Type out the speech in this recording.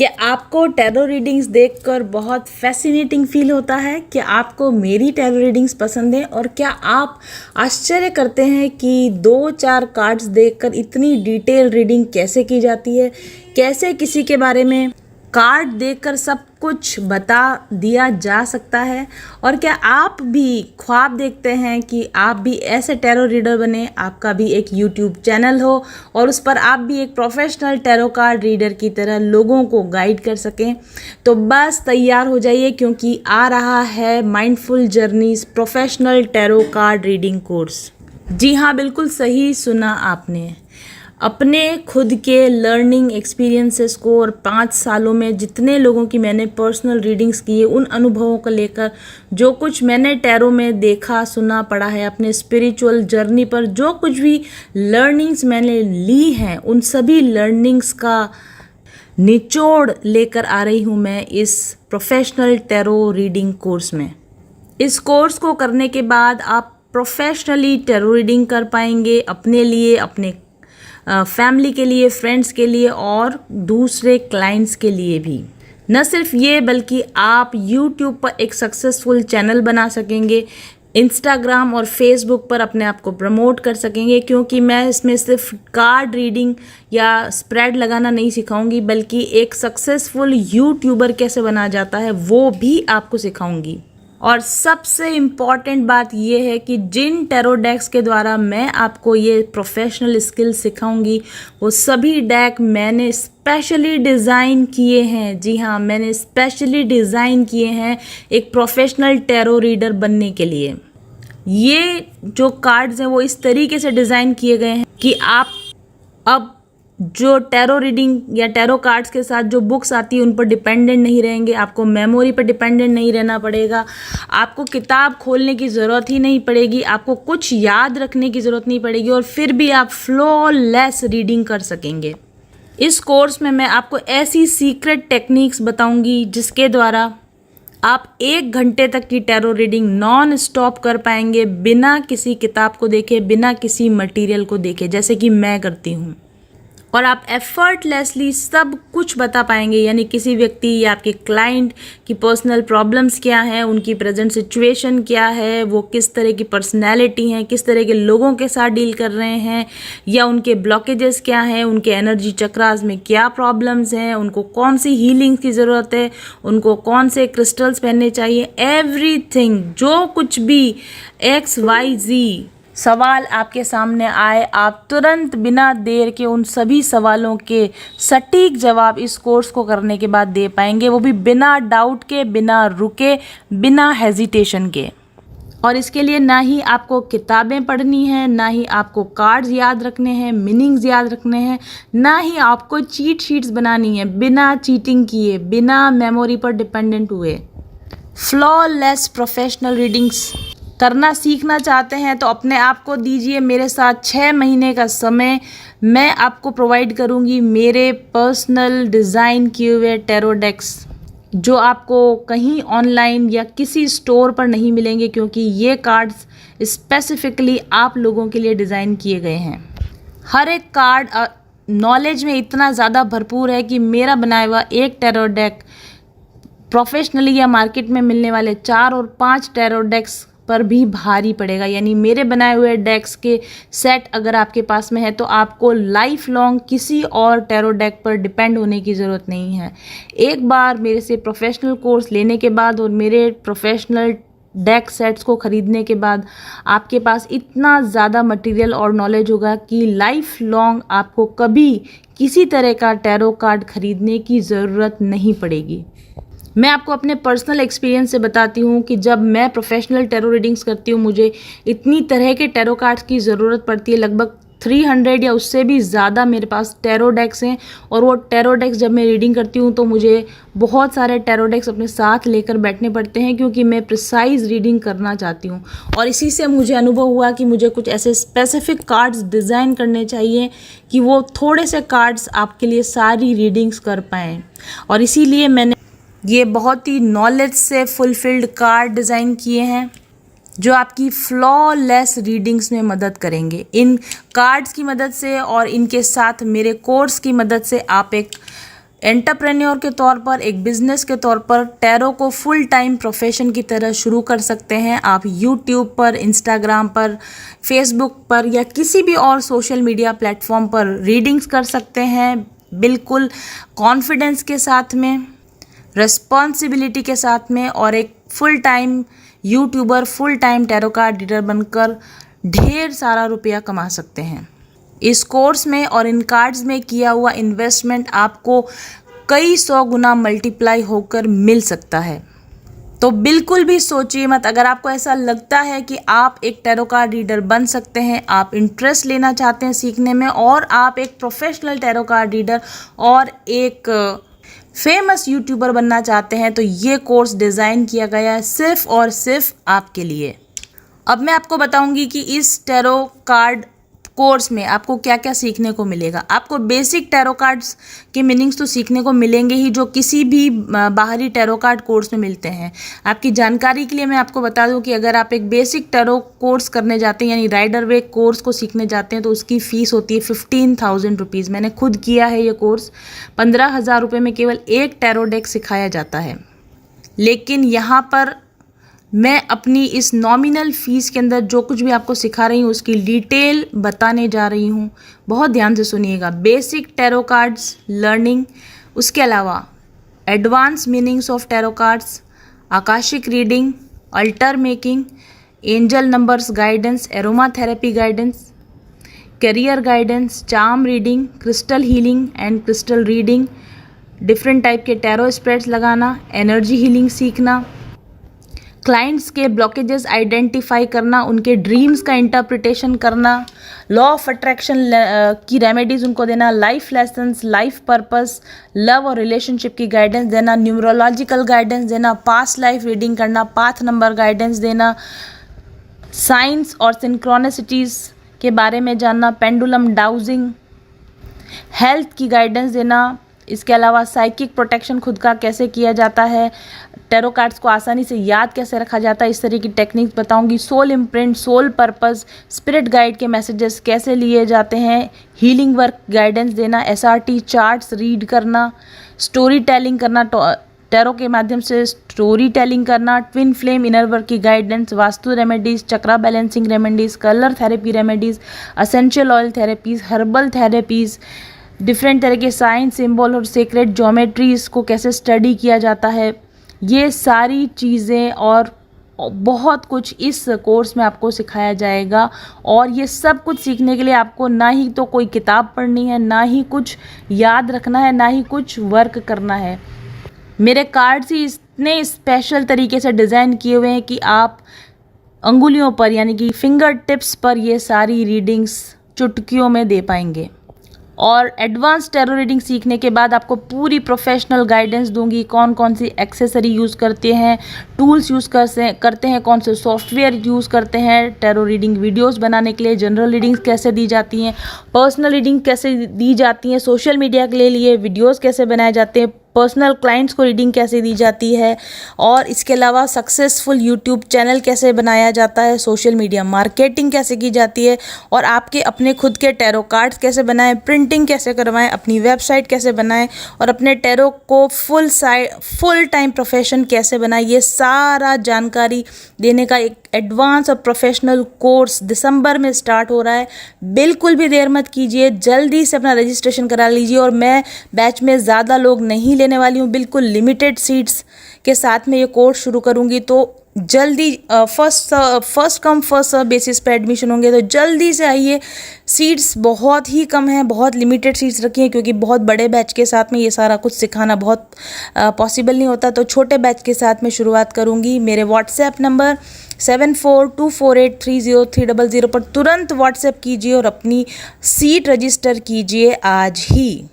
क्या आपको tarot readings देखकर बहुत फैसिनेटिंग फील होता है? क्या आपको मेरी टैरो रीडिंग्स पसंद है? और क्या आप आश्चर्य करते हैं कि 2-4 कार्ड्स देखकर इतनी डिटेल रीडिंग कैसे की जाती है? कैसे किसी के बारे में कार्ड देखकर सब कुछ बता दिया जा सकता है? और क्या आप भी ख्वाब देखते हैं कि आप भी ऐसे टैरो रीडर बने, आपका भी एक यूट्यूब चैनल हो और उस पर आप भी एक प्रोफेशनल टैरो कार्ड रीडर की तरह लोगों को गाइड कर सकें? तो बस तैयार हो जाइए, क्योंकि आ रहा है mindful journeys professional tarot card reading course. जी हाँ, बिल्कुल सही सुना आपने। अपने खुद के लर्निंग एक्सपीरियंसेस को और 5 सालों में जितने लोगों की मैंने पर्सनल रीडिंग्स की है, उन अनुभवों को लेकर जो कुछ मैंने टैरो में देखा, सुना, पढ़ा है, अपने स्पिरिचुअल जर्नी पर जो कुछ भी लर्निंग्स मैंने ली हैं, उन सभी लर्निंग्स का निचोड़ लेकर आ रही हूँ मैं इस प्रोफेशनल टैरो रीडिंग कोर्स में। इस कोर्स को करने के बाद आप प्रोफेशनली टैरो रीडिंग कर पाएंगे, अपने लिए, अपने फैमिली के लिए, फ्रेंड्स के लिए और दूसरे क्लाइंट्स के लिए भी। न सिर्फ ये, बल्कि आप YouTube पर एक सक्सेसफुल चैनल बना सकेंगे, इंस्टाग्राम और फेसबुक पर अपने आप को प्रमोट कर सकेंगे, क्योंकि मैं इसमें सिर्फ कार्ड रीडिंग या स्प्रेड लगाना नहीं सिखाऊंगी, बल्कि एक सक्सेसफुल यूट्यूबर कैसे बना जाता है वो भी आपको सिखाऊंगी। और सबसे इम्पॉर्टेंट बात यह है कि जिन टैरो डेक्स के द्वारा मैं आपको ये प्रोफेशनल स्किल सिखाऊंगी, वो सभी डेक मैंने स्पेशली डिज़ाइन किए हैं। जी हाँ, मैंने स्पेशली डिज़ाइन किए हैं एक प्रोफेशनल टैरो रीडर बनने के लिए। ये जो कार्ड्स हैं वो इस तरीके से डिज़ाइन किए गए हैं कि आप अब जो टैरो रीडिंग या टैरो कार्ड्स के साथ जो बुक्स आती है उन पर डिपेंडेंट नहीं रहेंगे, आपको मेमोरी पर डिपेंडेंट नहीं रहना पड़ेगा, आपको किताब खोलने की ज़रूरत ही नहीं पड़ेगी, आपको कुछ याद रखने की ज़रूरत नहीं पड़ेगी और फिर भी आप फ्लॉलेस रीडिंग कर सकेंगे। इस कोर्स में मैं आपको ऐसी सीक्रेट टेक्निक्स बताऊंगी जिसके द्वारा आप 1 घंटे तक की टैरो रीडिंग नॉन स्टॉप कर पाएंगे, बिना किसी किताब को देखे, बिना किसी मटीरियल को देखे, जैसे कि मैं करती हूँ। और आप एफर्टलेसली सब कुछ बता पाएंगे, यानी किसी व्यक्ति या आपके क्लाइंट की पर्सनल प्रॉब्लम्स क्या हैं, उनकी प्रेजेंट सिचुएशन क्या है, वो किस तरह की पर्सनैलिटी हैं, किस तरह के लोगों के साथ डील कर रहे हैं, या उनके ब्लॉकेजेस क्या हैं, उनके एनर्जी चक्रास में क्या प्रॉब्लम्स हैं, उनको कौन सी हीलिंग की ज़रूरत है, उनको कौन से क्रिस्टल्स पहनने चाहिए, एवरीथिंग, जो कुछ भी XYZ सवाल आपके सामने आए, आप तुरंत बिना देर के उन सभी सवालों के सटीक जवाब इस कोर्स को करने के बाद दे पाएंगे, वो भी बिना डाउट के, बिना रुके, बिना हेजिटेशन के। और इसके लिए ना ही आपको किताबें पढ़नी है, ना ही आपको कार्ड्स याद रखने हैं, मीनिंग्स याद रखने हैं, ना ही आपको चीट शीट्स बनानी है, बिना चीटिंग किए, बिना मेमोरी पर डिपेंडेंट हुए। फ्लॉलेस प्रोफेशनल रीडिंग्स करना सीखना चाहते हैं तो अपने आप को दीजिए मेरे साथ 6 महीने का समय। मैं आपको प्रोवाइड करूंगी मेरे पर्सनल डिज़ाइन किए हुए टैरो डेक्स, जो आपको कहीं ऑनलाइन या किसी स्टोर पर नहीं मिलेंगे, क्योंकि ये कार्ड्स स्पेसिफिकली आप लोगों के लिए डिज़ाइन किए गए हैं। हर एक कार्ड नॉलेज में इतना ज़्यादा भरपूर है कि मेरा बनाया हुआ एक टैरो डेक प्रोफेशनली या मार्केट में मिलने वाले 4 और 5 टैरो डेक्स पर भी भारी पड़ेगा। यानी मेरे बनाए हुए डेक्स के सेट अगर आपके पास में है तो आपको लाइफ लॉन्ग किसी और टैरो डेक पर डिपेंड होने की ज़रूरत नहीं है। एक बार मेरे से प्रोफेशनल कोर्स लेने के बाद और मेरे प्रोफेशनल डेक सेट्स को ख़रीदने के बाद आपके पास इतना ज़्यादा मटेरियल और नॉलेज होगा कि लाइफ लॉन्ग आपको कभी किसी तरह का टैरो कार्ड ख़रीदने की ज़रूरत नहीं पड़ेगी। मैं आपको अपने पर्सनल एक्सपीरियंस से बताती हूँ कि जब मैं प्रोफेशनल टैरो रीडिंग्स करती हूँ, मुझे इतनी तरह के टैरो कार्ड्स की ज़रूरत पड़ती है। लगभग 300 या उससे भी ज़्यादा मेरे पास टैरो डेक्स हैं, और वो टैरो डेक्स जब मैं रीडिंग करती हूँ तो मुझे बहुत सारे टैरो डेक्स अपने साथ लेकर बैठने पड़ते हैं, क्योंकि मैं प्रिसाइज रीडिंग करना चाहती हूँ। और इसी से मुझे अनुभव हुआ कि मुझे कुछ ऐसे स्पेसिफिक कार्ड्स डिज़ाइन करने चाहिए कि वो थोड़े से कार्ड्स आपके लिए सारी रीडिंग्स कर पाएँ। और इसीलिए मैंने ये बहुत ही नॉलेज से फुलफिल्ड कार्ड डिज़ाइन किए हैं, जो आपकी फ्लॉलेस रीडिंग्स में मदद करेंगे। इन कार्ड्स की मदद से और इनके साथ मेरे कोर्स की मदद से आप एक एंटरप्रेन्योर के तौर पर, एक बिजनेस के तौर पर टैरो को फुल टाइम प्रोफेशन की तरह शुरू कर सकते हैं। आप यूट्यूब पर, इंस्टाग्राम पर, फेसबुक पर या किसी भी और सोशल मीडिया प्लेटफॉर्म पर रीडिंग्स कर सकते हैं, बिल्कुल कॉन्फिडेंस के साथ में, रिस्पॉन्सिबिलिटी के साथ में, और एक full time YouTuber, full time tarot card reader बनकर ढेर सारा रुपया कमा सकते हैं। इस कोर्स में और इन कार्ड्स में किया हुआ इन्वेस्टमेंट आपको कई 100 गुना मल्टीप्लाई होकर मिल सकता है। तो बिल्कुल भी सोचिए मत। अगर आपको ऐसा लगता है कि आप एक टैरो कार्ड रीडर बन सकते हैं, आप इंटरेस्ट लेना चाहते हैं सीखने में, और आप एक प्रोफेशनल टैरो कार्ड रीडर और एक फेमस यूट्यूबर बनना चाहते हैं, तो ये कोर्स डिज़ाइन किया गया है सिर्फ और सिर्फ आपके लिए। अब मैं आपको बताऊंगी कि इस टैरो कार्ड कोर्स में आपको क्या क्या सीखने को मिलेगा। आपको बेसिक टैरो कार्ड्स के मीनिंग्स तो सीखने को मिलेंगे ही, जो किसी भी बाहरी टैरो कार्ड कोर्स में मिलते हैं। आपकी जानकारी के लिए मैं आपको बता दूं कि अगर आप एक बेसिक टैरो कोर्स करने जाते हैं, यानी राइडर वे कोर्स को सीखने जाते हैं, तो उसकी फ़ीस होती है 15,000 रुपीज़। मैंने खुद किया है ये कोर्स। 15,000 रुपये में केवल एक टैरो डेक सिखाया जाता है। लेकिन यहाँ पर मैं अपनी इस नॉमिनल फ़ीस के अंदर जो कुछ भी आपको सिखा रही हूँ उसकी डिटेल बताने जा रही हूँ। बहुत ध्यान से सुनिएगा। बेसिक टैरो कार्ड्स लर्निंग, उसके अलावा advance meanings of tarot cards, Akashic reading, alter making, angel numbers guidance, aroma therapy guidance, career guidance, charm reading, crystal healing and crystal reading, different type के टैरो स्प्रेड्स लगाना, energy healing सीखना, clients के blockages identify करना, उनके dreams का interpretation करना, law of attraction की remedies उनको देना, life lessons, life purpose, love और रिलेशनशिप की गाइडेंस देना, न्यूमरोलॉजिकल गाइडेंस देना, पास्ट लाइफ रीडिंग करना, पाथ नंबर गाइडेंस देना, साइंस और सिंक्रोनिसिटीज़ के बारे में जानना, पेंडुलम डाउजिंग, हेल्थ की गाइडेंस देना। इसके अलावा साइकिक प्रोटेक्शन खुद का कैसे किया जाता है, टैरो कार्ड्स को आसानी से याद कैसे रखा जाता है, इस तरह की टेक्निक्स बताऊंगी। Soul imprint, soul purpose, spirit guide के मैसेजेस कैसे लिए जाते हैं, हीलिंग वर्क गाइडेंस देना, SRT चार्ट्स रीड करना, स्टोरी टेलिंग करना, टैरो के माध्यम से स्टोरी टेलिंग करना, ट्विन फ्लेम इनर वर्क की guidance, vastu remedies, chakra balancing remedies, colour therapy remedies, essential oil therapies, herbal therapies, different तरह के साइंस, सिंबल और सीक्रेट ज्योमेट्रीज को कैसे स्टडी किया जाता है, ये सारी चीज़ें और बहुत कुछ इस कोर्स में आपको सिखाया जाएगा। और ये सब कुछ सीखने के लिए आपको ना ही तो कोई किताब पढ़नी है, ना ही कुछ याद रखना है, ना ही कुछ वर्क करना है। मेरे कार्ड्स ही इतने स्पेशल तरीके से डिज़ाइन किए हुए हैं कि आप अंगुलियों पर, यानी कि फिंगर टिप्स पर ये सारी रीडिंग्स चुटकियों में दे पाएंगे। और एडवांस टैरो रीडिंग सीखने के बाद आपको पूरी प्रोफेशनल गाइडेंस दूंगी, कौन कौन सी एक्सेसरी यूज़ करते हैं, टूल्स यूज़ करते हैं, कौन से सॉफ्टवेयर यूज़ करते हैं, टैरो रीडिंग वीडियोस बनाने के लिए, जनरल रीडिंग्स कैसे दी जाती हैं, पर्सनल रीडिंग कैसे दी जाती हैं, सोशल मीडिया के लिए वीडियोस कैसे बनाए जाते हैं, पर्सनल क्लाइंट्स को रीडिंग कैसे दी जाती है, और इसके अलावा सक्सेसफुल यूट्यूब चैनल कैसे बनाया जाता है, सोशल मीडिया मार्केटिंग कैसे की जाती है, और आपके अपने खुद के टैरो कार्ड्स कैसे बनाएं, प्रिंटिंग कैसे करवाएं, अपनी वेबसाइट कैसे बनाएं, और अपने टैरो को फुल टाइम प्रोफेशन कैसे बनाएं, ये सारा जानकारी देने का एक एडवांस और प्रोफेशनल कोर्स दिसंबर में स्टार्ट हो रहा है। बिल्कुल भी देर मत कीजिए, जल्दी से अपना रजिस्ट्रेशन करा लीजिए। और मैं बैच में ज़्यादा लोग नहीं लेने वाली हूँ, बिल्कुल लिमिटेड सीट्स के साथ में ये कोर्स शुरू करूँगी। तो जल्दी first come first serve basis पे एडमिशन होंगे, तो जल्दी से आइए। सीट्स बहुत ही कम हैं, बहुत लिमिटेड सीट्स रखी हैं, क्योंकि बहुत बड़े बैच के साथ में ये सारा कुछ सिखाना बहुत पॉसिबल नहीं होता। तो छोटे बैच के साथ में शुरुआत करूँगी। मेरे व्हाट्सएप नंबर 7424830300 पर तुरंत व्हाट्सएप कीजिए और अपनी सीट रजिस्टर कीजिए आज ही।